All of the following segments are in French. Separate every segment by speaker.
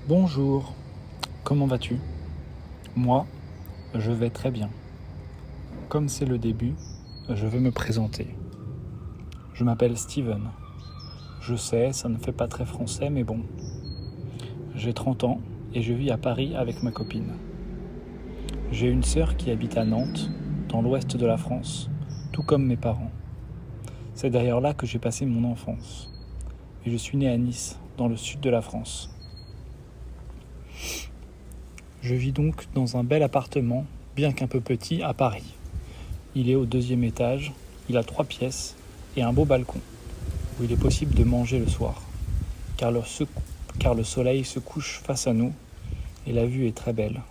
Speaker 1: Bonjour, comment vas-tu? Moi, je vais très bien. Comme c'est le début, je vais me présenter. Je m'appelle Steven. Je sais, ça ne fait pas très français, mais bon. J'ai 30 ans et je vis à Paris avec ma copine. J'ai une sœur qui habite à Nantes, dans l'ouest de la France, tout comme mes parents. C'est d'ailleurs là que j'ai passé mon enfance. Et je suis né à Nice, dans le sud de la France. Je vis donc dans un bel appartement, bien qu'un peu petit, à Paris. Il est au 2e étage, il a 3 pièces et un beau balcon, où il est possible de manger le soir, car le soleil se couche face à nous et la vue est très belle.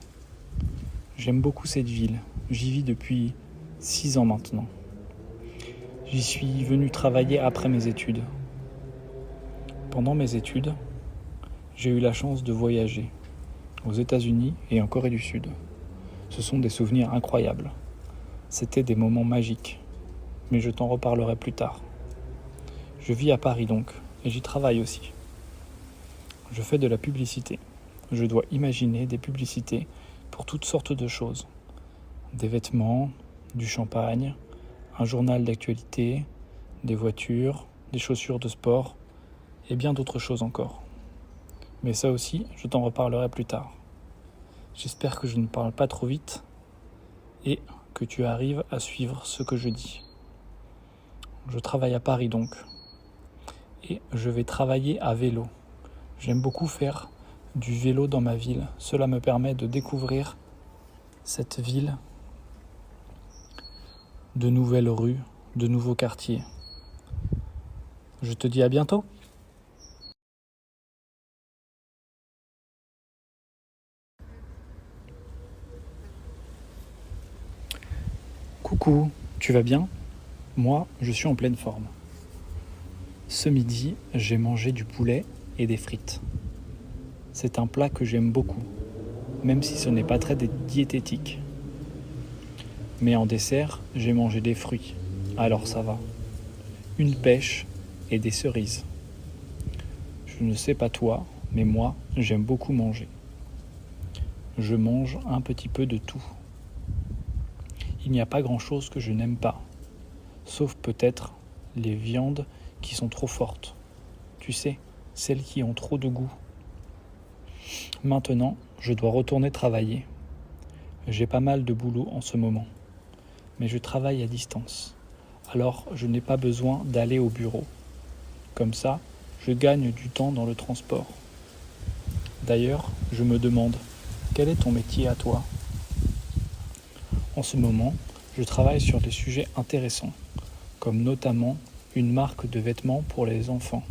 Speaker 1: J'aime beaucoup cette ville, j'y vis depuis 6 ans maintenant. J'y suis venu travailler après mes études. Pendant mes études, j'ai eu la chance de voyager aux États-Unis et en Corée du Sud. Ce sont des souvenirs incroyables. C'était des moments magiques, mais je t'en reparlerai plus tard. Je vis à Paris donc, et j'y travaille aussi. Je fais de la publicité. Je dois imaginer des publicités pour toutes sortes de choses. Des vêtements, du champagne, un journal d'actualité, des voitures, des chaussures de sport, et bien d'autres choses encore. Mais ça aussi, je t'en reparlerai plus tard. J'espère que je ne parle pas trop vite et que tu arrives à suivre ce que je dis. Je travaille à Paris donc, et je vais travailler à vélo. J'aime beaucoup faire du vélo dans ma ville. Cela me permet de découvrir cette ville, de nouvelles rues, de nouveaux quartiers. Je te dis à bientôt. Coucou, tu vas bien? Moi, je suis en pleine forme. Ce midi, j'ai mangé du poulet et des frites. C'est un plat que j'aime beaucoup, même si ce n'est pas très diététique. Mais en dessert, j'ai mangé des fruits, alors ça va. Une pêche et des cerises. Je ne sais pas toi, mais moi, j'aime beaucoup manger. Je mange un petit peu de tout. Il n'y a pas grand-chose que je n'aime pas, sauf peut-être les viandes qui sont trop fortes. Tu sais, celles qui ont trop de goût. Maintenant, je dois retourner travailler. J'ai pas mal de boulot en ce moment, mais je travaille à distance. Alors, je n'ai pas besoin d'aller au bureau. Comme ça, je gagne du temps dans le transport. D'ailleurs, je me demande, quel est ton métier à toi? En ce moment, je travaille sur des sujets intéressants, comme notamment une marque de vêtements pour les enfants,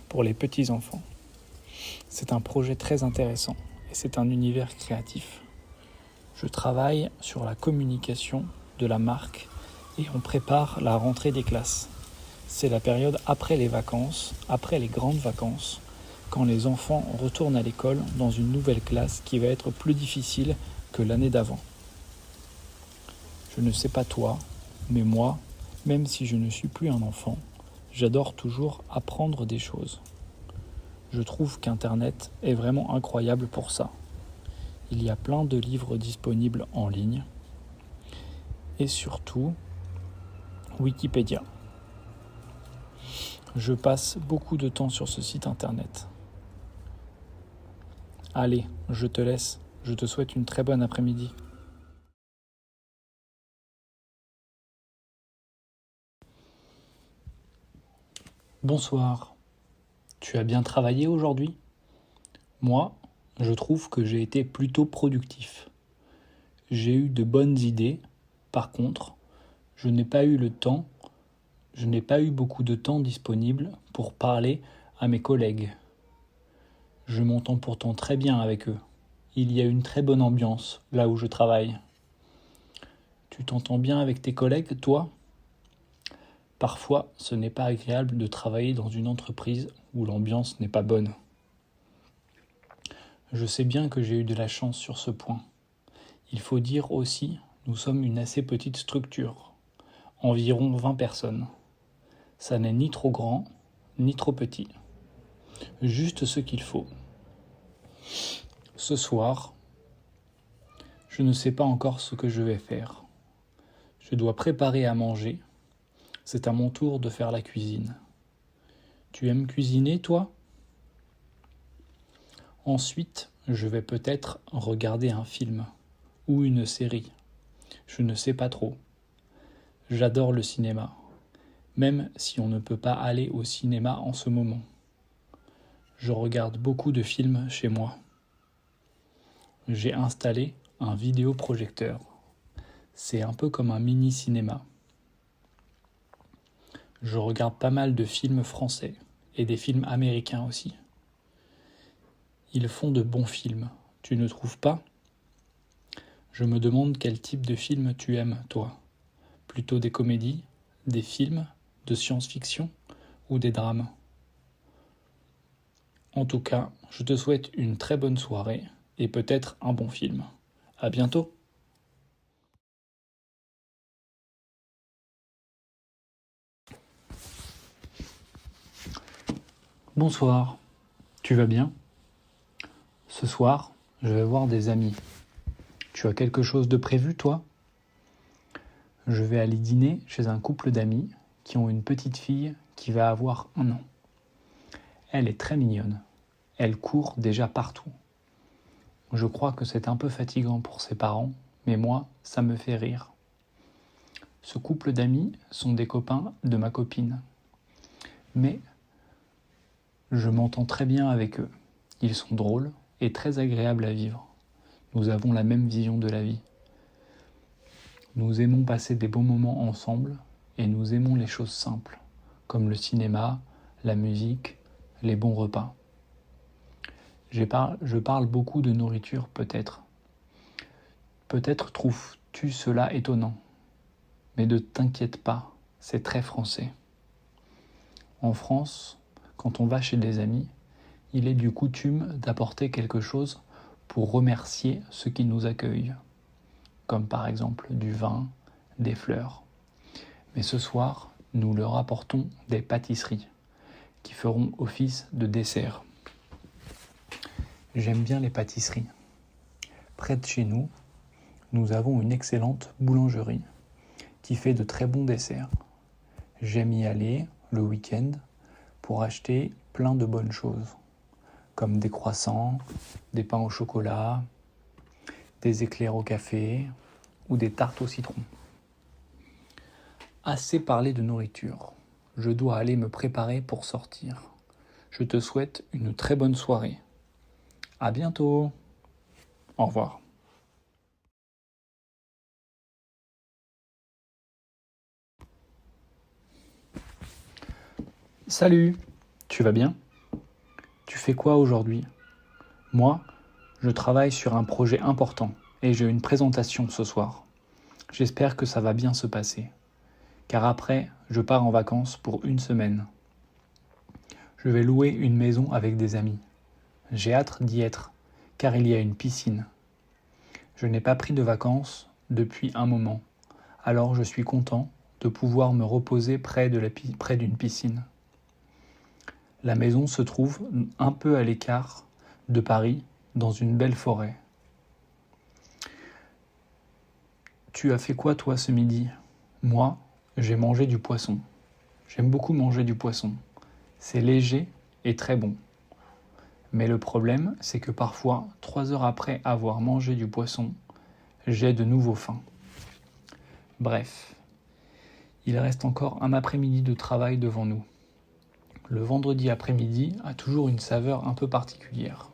Speaker 1: pour les petits-enfants. C'est un projet très intéressant et c'est un univers créatif. Je travaille sur la communication de la marque et on prépare la rentrée des classes. C'est la période après les vacances, après les grandes vacances, quand les enfants retournent à l'école dans une nouvelle classe qui va être plus difficile que l'année d'avant. Je ne sais pas toi, mais moi, même si je ne suis plus un enfant, j'adore toujours apprendre des choses. Je trouve qu'Internet est vraiment incroyable pour ça. Il y a plein de livres disponibles en ligne et surtout Wikipédia. Je passe beaucoup de temps sur ce site internet. Allez, je te laisse. Je te souhaite une très bonne après-midi. Bonsoir. Tu as bien travaillé aujourd'hui? Moi, je trouve que j'ai été plutôt productif. J'ai eu de bonnes idées. Par contre, je n'ai pas eu beaucoup de temps disponible pour parler à mes collègues. Je m'entends pourtant très bien avec eux. Il y a une très bonne ambiance là où je travaille. Tu t'entends bien avec tes collègues, toi? Parfois, ce n'est pas agréable de travailler dans une entreprise où l'ambiance n'est pas bonne. Je sais bien que j'ai eu de la chance sur ce point. Il faut dire aussi, nous sommes une assez petite structure, environ 20 personnes. Ça n'est ni trop grand, ni trop petit. Juste ce qu'il faut. Ce soir, je ne sais pas encore ce que je vais faire. Je dois préparer à manger. C'est à mon tour de faire la cuisine. Tu aimes cuisiner, toi? Ensuite, je vais peut-être regarder un film ou une série. Je ne sais pas trop. J'adore le cinéma, même si on ne peut pas aller au cinéma en ce moment. Je regarde beaucoup de films chez moi. J'ai installé un vidéoprojecteur. C'est un peu comme un mini-cinéma. Je regarde pas mal de films français et des films américains aussi. Ils font de bons films, tu ne trouves pas? Je me demande quel type de film tu aimes, toi. Plutôt des comédies, des films, de science-fiction ou des drames? En tout cas, je te souhaite une très bonne soirée et peut-être un bon film. À bientôt! Bonsoir, tu vas bien? Ce soir, je vais voir des amis. Tu as quelque chose de prévu, toi? Je vais aller dîner chez un couple d'amis qui ont une petite fille qui va avoir 1 an. Elle est très mignonne. Elle court déjà partout. Je crois que c'est un peu fatigant pour ses parents, mais moi, ça me fait rire. Ce couple d'amis sont des copains de ma copine. Mais je m'entends très bien avec eux. Ils sont drôles et très agréables à vivre. Nous avons la même vision de la vie. Nous aimons passer des bons moments ensemble et nous aimons les choses simples, comme le cinéma, la musique, les bons repas. Je parle beaucoup de nourriture peut-être. Peut-être trouves-tu cela étonnant. Mais ne t'inquiète pas, c'est très français. En France, quand on va chez des amis, il est du coutume d'apporter quelque chose pour remercier ceux qui nous accueillent, comme par exemple du vin, des fleurs. Mais ce soir, nous leur apportons des pâtisseries qui feront office de dessert. J'aime bien les pâtisseries. Près de chez nous, nous avons une excellente boulangerie qui fait de très bons desserts. J'aime y aller le week-end pour acheter plein de bonnes choses, comme des croissants, des pains au chocolat, des éclairs au café ou des tartes au citron. Assez parlé de nourriture. Je dois aller me préparer pour sortir. Je te souhaite une très bonne soirée. À bientôt. Au revoir. Salut, tu vas bien? Tu fais quoi aujourd'hui? Moi, je travaille sur un projet important et j'ai une présentation ce soir. J'espère que ça va bien se passer, car après, je pars en vacances pour 1 semaine. Je vais louer une maison avec des amis. J'ai hâte d'y être, car il y a une piscine. Je n'ai pas pris de vacances depuis un moment, alors je suis content de pouvoir me reposer près d'une piscine. La maison se trouve un peu à l'écart de Paris, dans une belle forêt. Tu as fait quoi toi ce midi? Moi, j'ai mangé du poisson. J'aime beaucoup manger du poisson. C'est léger et très bon. Mais le problème, c'est que parfois, 3 heures après avoir mangé du poisson, j'ai de nouveau faim. Bref, il reste encore un après-midi de travail devant nous. Le vendredi après-midi a toujours une saveur un peu particulière.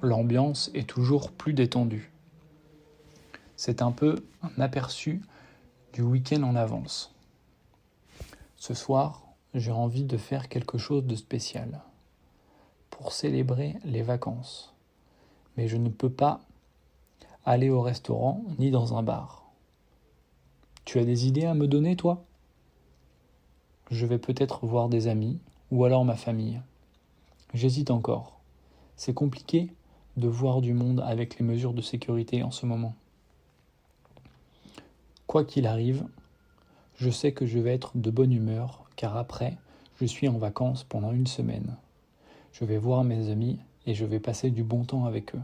Speaker 1: L'ambiance est toujours plus détendue. C'est un peu un aperçu du week-end en avance. Ce soir, j'ai envie de faire quelque chose de spécial pour célébrer les vacances. Mais je ne peux pas aller au restaurant ni dans un bar. Tu as des idées à me donner, toi? Je vais peut-être voir des amis ou alors ma famille. J'hésite encore. C'est compliqué de voir du monde avec les mesures de sécurité en ce moment. Quoi qu'il arrive, je sais que je vais être de bonne humeur car après, je suis en vacances pendant 1 semaine. Je vais voir mes amis et je vais passer du bon temps avec eux.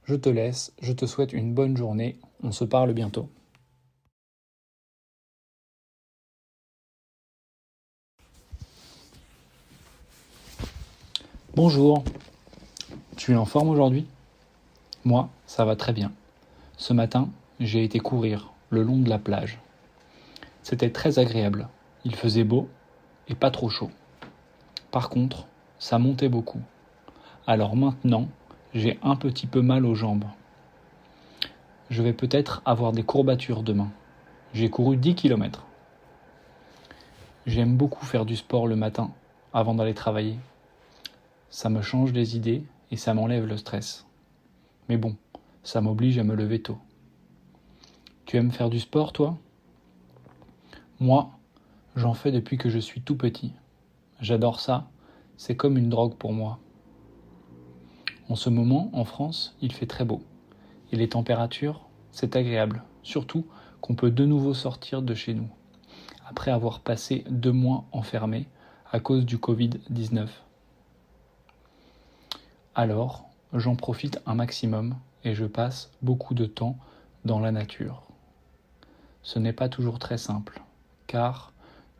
Speaker 1: Je te laisse, je te souhaite une bonne journée, on se parle bientôt. Bonjour, tu es en forme aujourd'hui ? Moi, ça va très bien. Ce matin, j'ai été courir le long de la plage. C'était très agréable, il faisait beau et pas trop chaud. Par contre, ça montait beaucoup. Alors maintenant, j'ai un petit peu mal aux jambes. Je vais peut-être avoir des courbatures demain. J'ai couru 10 km. J'aime beaucoup faire du sport le matin, avant d'aller travailler. Ça me change les idées et ça m'enlève le stress. Mais bon, ça m'oblige à me lever tôt. Tu aimes faire du sport, toi ? Moi, j'en fais depuis que je suis tout petit. J'adore ça, c'est comme une drogue pour moi. En ce moment, en France, il fait très beau. Et les températures, c'est agréable. Surtout qu'on peut de nouveau sortir de chez nous. Après avoir passé 2 mois enfermés à cause du Covid-19. Alors, j'en profite un maximum et je passe beaucoup de temps dans la nature. Ce n'est pas toujours très simple, car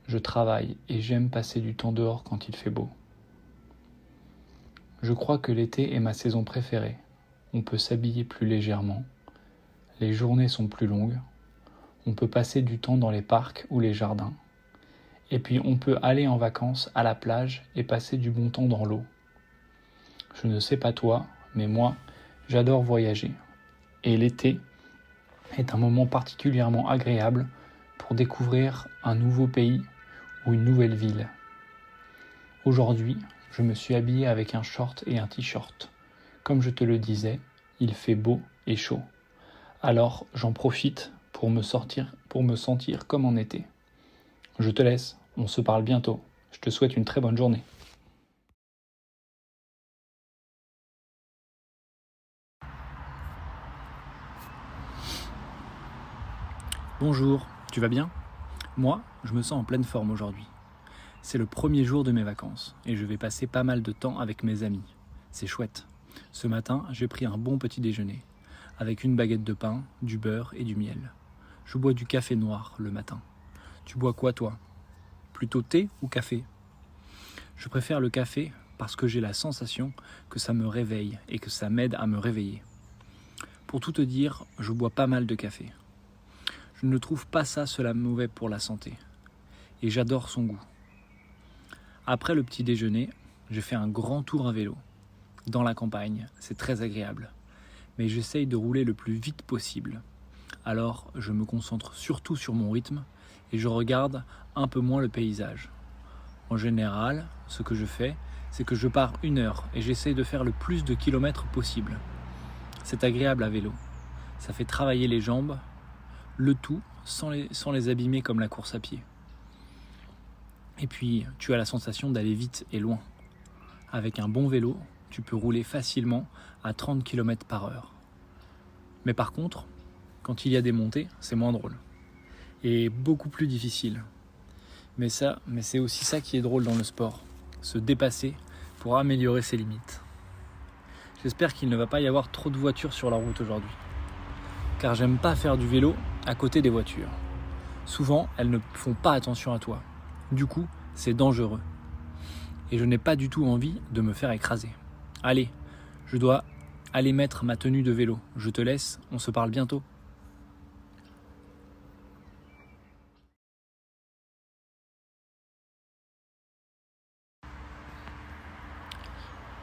Speaker 1: je travaille et j'aime passer du temps dehors quand il fait beau. Je crois que l'été est ma saison préférée. On peut s'habiller plus légèrement, les journées sont plus longues, on peut passer du temps dans les parcs ou les jardins, et puis on peut aller en vacances à la plage et passer du bon temps dans l'eau. Je ne sais pas toi, mais moi, j'adore voyager. Et l'été est un moment particulièrement agréable pour découvrir un nouveau pays ou une nouvelle ville. Aujourd'hui, je me suis habillé avec un short et un t-shirt. Comme je te le disais, il fait beau et chaud. Alors, j'en profite pour me sentir comme en été. Je te laisse, on se parle bientôt. Je te souhaite une très bonne journée. Bonjour, tu vas bien ? Moi, je me sens en pleine forme aujourd'hui. C'est le premier jour de mes vacances et je vais passer pas mal de temps avec mes amis. C'est chouette. Ce matin, j'ai pris un bon petit déjeuner avec une baguette de pain, du beurre et du miel. Je bois du café noir le matin. Tu bois quoi toi ? Plutôt thé ou café ? Je préfère le café parce que j'ai la sensation que ça me réveille et que ça m'aide à me réveiller. Pour tout te dire, je bois pas mal de café. Je ne trouve pas cela mauvais pour la santé. Et j'adore son goût. Après le petit déjeuner, j'ai fait un grand tour à vélo. Dans la campagne, c'est très agréable. Mais j'essaye de rouler le plus vite possible. Alors, je me concentre surtout sur mon rythme et je regarde un peu moins le paysage. En général, ce que je fais, c'est que je pars 1 heure et j'essaye de faire le plus de kilomètres possible. C'est agréable à vélo. Ça fait travailler les jambes, le tout sans les abîmer comme la course à pied. Et puis, tu as la sensation d'aller vite et loin. Avec un bon vélo, tu peux rouler facilement à 30 km/h. Mais par contre, quand il y a des montées, c'est moins drôle. Et beaucoup plus difficile. Mais c'est aussi ça qui est drôle dans le sport. Se dépasser pour améliorer ses limites. J'espère qu'il ne va pas y avoir trop de voitures sur la route aujourd'hui. Car j'aime pas faire du vélo à côté des voitures. Souvent, elles ne font pas attention à toi. Du coup, c'est dangereux. Et je n'ai pas du tout envie de me faire écraser. Allez, je dois aller mettre ma tenue de vélo. Je te laisse, on se parle bientôt.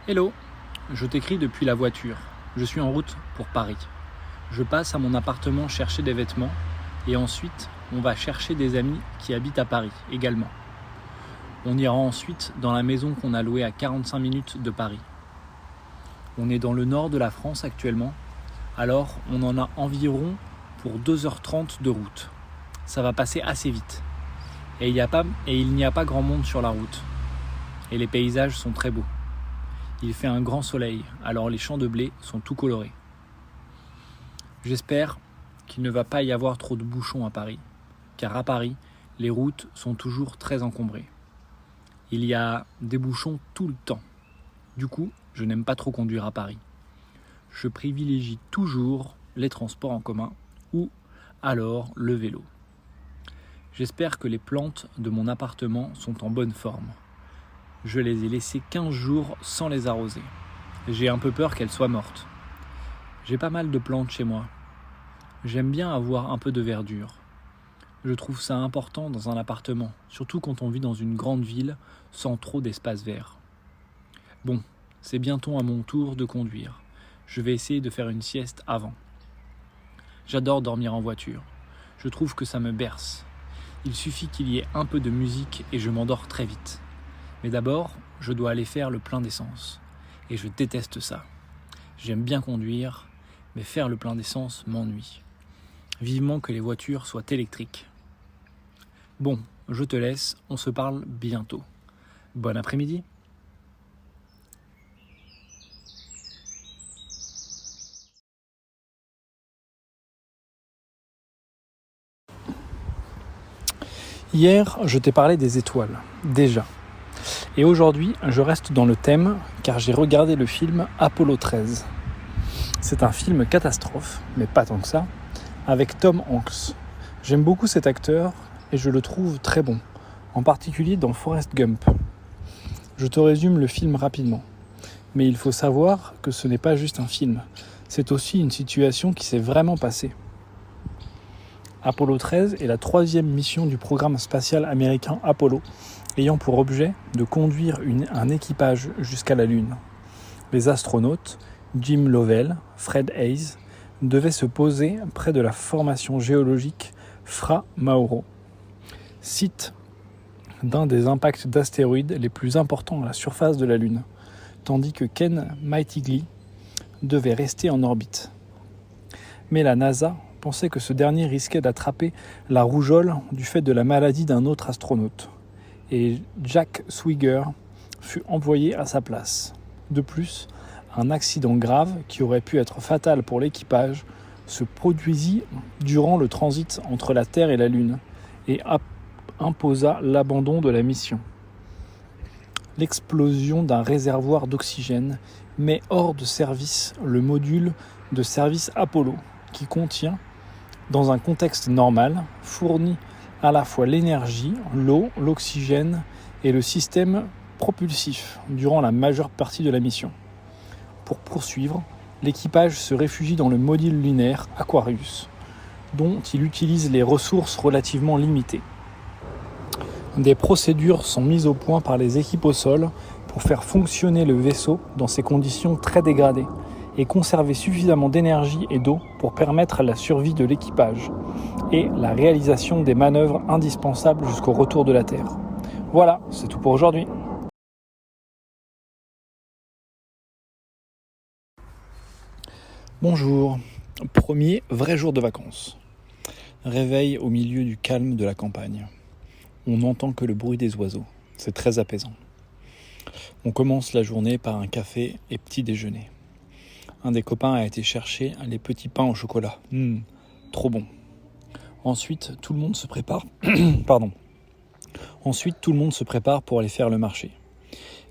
Speaker 1: Hello, je t'écris depuis la voiture. Je suis en route pour Paris. Je passe à mon appartement chercher des vêtements et ensuite on va chercher des amis qui habitent à Paris également. On ira ensuite dans la maison qu'on a louée à 45 minutes de Paris. On est dans le nord de la France actuellement, alors on en a environ pour 2h30 de route. Ça va passer assez vite. Et il n'y a pas grand monde sur la route. Et les paysages sont très beaux. Il fait un grand soleil, alors les champs de blé sont tout colorés. J'espère qu'il ne va pas y avoir trop de bouchons à Paris, car à Paris, les routes sont toujours très encombrées. Il y a des bouchons tout le temps. Du coup, je n'aime pas trop conduire à Paris. Je privilégie toujours les transports en commun ou alors le vélo. J'espère que les plantes de mon appartement sont en bonne forme. Je les ai laissées 15 jours sans les arroser. J'ai un peu peur qu'elles soient mortes. J'ai pas mal de plantes chez moi. J'aime bien avoir un peu de verdure. Je trouve ça important dans un appartement, surtout quand on vit dans une grande ville sans trop d'espace vert. Bon, c'est bientôt à mon tour de conduire. Je vais essayer de faire une sieste avant. J'adore dormir en voiture. Je trouve que ça me berce. Il suffit qu'il y ait un peu de musique et je m'endors très vite. Mais d'abord, je dois aller faire le plein d'essence. Et je déteste ça. J'aime bien conduire, mais faire le plein d'essence m'ennuie. Vivement que les voitures soient électriques. Bon, je te laisse, on se parle bientôt. Bon après-midi. Hier, je t'ai parlé des étoiles, déjà. Et aujourd'hui, je reste dans le thème car j'ai regardé le film Apollo 13. C'est un film catastrophe, mais pas tant que ça, avec Tom Hanks. J'aime beaucoup cet acteur et je le trouve très bon, en particulier dans Forrest Gump. Je te résume le film rapidement, mais il faut savoir que ce n'est pas juste un film, c'est aussi une situation qui s'est vraiment passée. Apollo 13 est la 3e mission du programme spatial américain Apollo, ayant pour objet de conduire un équipage jusqu'à la Lune. Les astronautes, Jim Lovell, Fred Haise, devaient se poser près de la formation géologique Fra Mauro, site d'un des impacts d'astéroïdes les plus importants à la surface de la Lune, tandis que Ken Mattingly devait rester en orbite. Mais la NASA pensait que ce dernier risquait d'attraper la rougeole du fait de la maladie d'un autre astronaute, et Jack Swigert fut envoyé à sa place. De plus, un accident grave qui aurait pu être fatal pour l'équipage se produisit durant le transit entre la Terre et la Lune et imposa l'abandon de la mission. L'explosion d'un réservoir d'oxygène met hors de service le module de service Apollo qui contient, dans un contexte normal, fournit à la fois l'énergie, l'eau, l'oxygène et le système propulsif durant la majeure partie de la mission. Pour poursuivre, l'équipage se réfugie dans le module lunaire Aquarius, dont il utilise les ressources relativement limitées. Des procédures sont mises au point par les équipes au sol pour faire fonctionner le vaisseau dans ces conditions très dégradées et conserver suffisamment d'énergie et d'eau pour permettre la survie de l'équipage et la réalisation des manœuvres indispensables jusqu'au retour de la Terre. Voilà, c'est tout pour aujourd'hui. Bonjour, premier vrai jour de vacances. Réveil au milieu du calme de la campagne. On n'entend que le bruit des oiseaux, c'est très apaisant. On commence la journée par un café et petit déjeuner. Un des copains a été chercher les petits pains au chocolat. Trop bon. Ensuite, tout le monde se prépare. Ensuite, tout le monde se prépare pour aller faire le marché.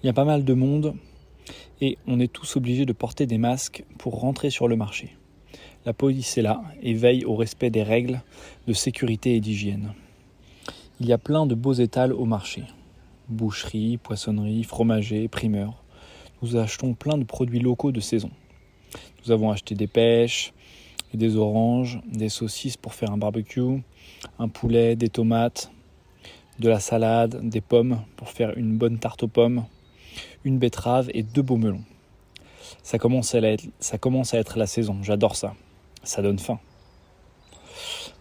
Speaker 1: Il y a pas mal de monde et on est tous obligés de porter des masques pour rentrer sur le marché. La police est là et veille au respect des règles de sécurité et d'hygiène. Il y a plein de beaux étals au marché. Boucherie, poissonnerie, fromager, primeur. Nous achetons plein de produits locaux de saison. Nous avons acheté des pêches, et des oranges, des saucisses pour faire un barbecue, un poulet, des tomates, de la salade, des pommes pour faire une bonne tarte aux pommes, une betterave et 2 beaux melons. Ça commence à être la saison, j'adore ça. Ça donne faim.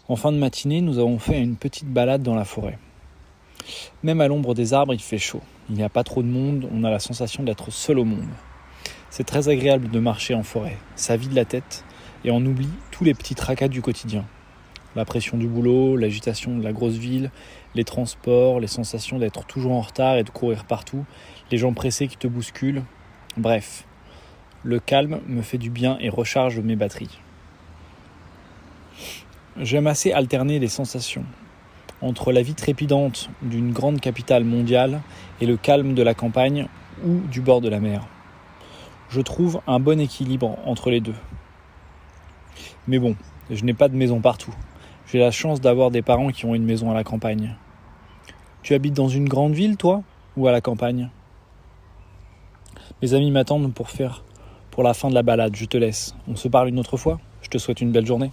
Speaker 1: En fin de matinée, nous avons fait une petite balade dans la forêt. Même à l'ombre des arbres, il fait chaud. Il n'y a pas trop de monde, on a la sensation d'être seul au monde. C'est très agréable de marcher en forêt. Ça vide la tête et on oublie tous les petits tracas du quotidien. La pression du boulot, l'agitation de la grosse ville, les transports, les sensations d'être toujours en retard et de courir partout, les gens pressés qui te bousculent. Bref, le calme me fait du bien et recharge mes batteries. J'aime assez alterner les sensations entre la vie trépidante d'une grande capitale mondiale et le calme de la campagne ou du bord de la mer. Je trouve un bon équilibre entre les deux. Mais bon, je n'ai pas de maison partout. J'ai la chance d'avoir des parents qui ont une maison à la campagne. Tu habites dans une grande ville, toi, ou à la campagne ? Mes amis m'attendent pour la fin de la balade. Je te laisse. On se parle une autre fois. Je te souhaite une belle journée.